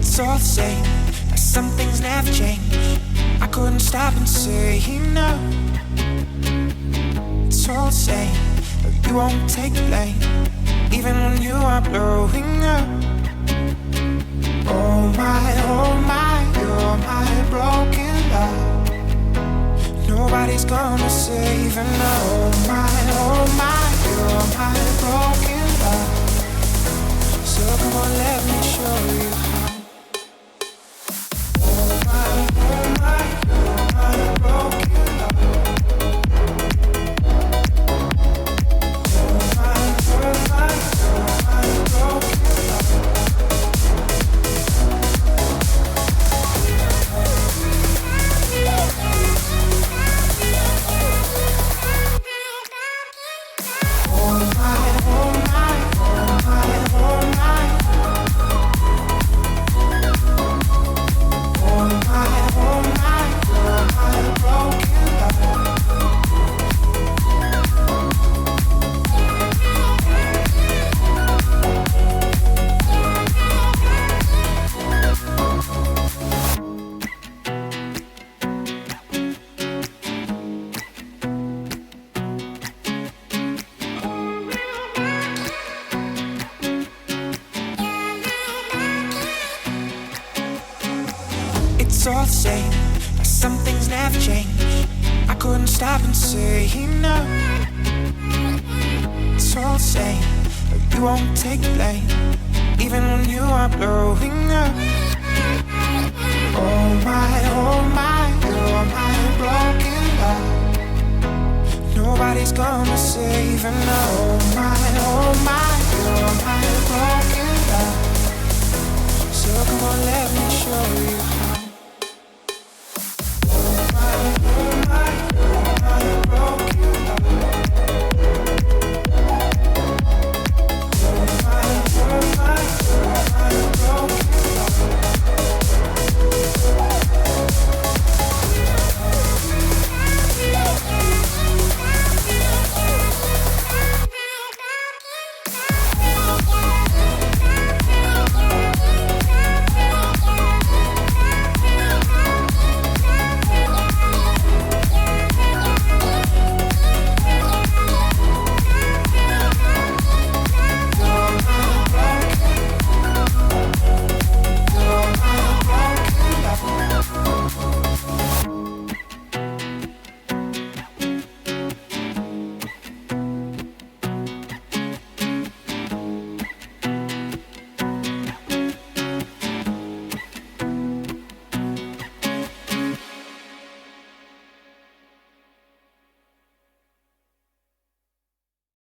It's all the same, like some things never change. I couldn't stop and say no. It's all the same, but you won't take the blame, even when you are blowing up. Oh my, you're my broken love. Nobody's gonna save her now. Oh my, you're my broken love. So come on, let me show you how. Oh my, you're my broken love. Oh my, you're my broken love. It's all the same, but some things never change. I couldn't stop and say no. It's all the same, but you won't take the blame, even when you are blowing up. Oh my, you're my broken love. Nobody's gonna save her now. Oh my, you're my broken love.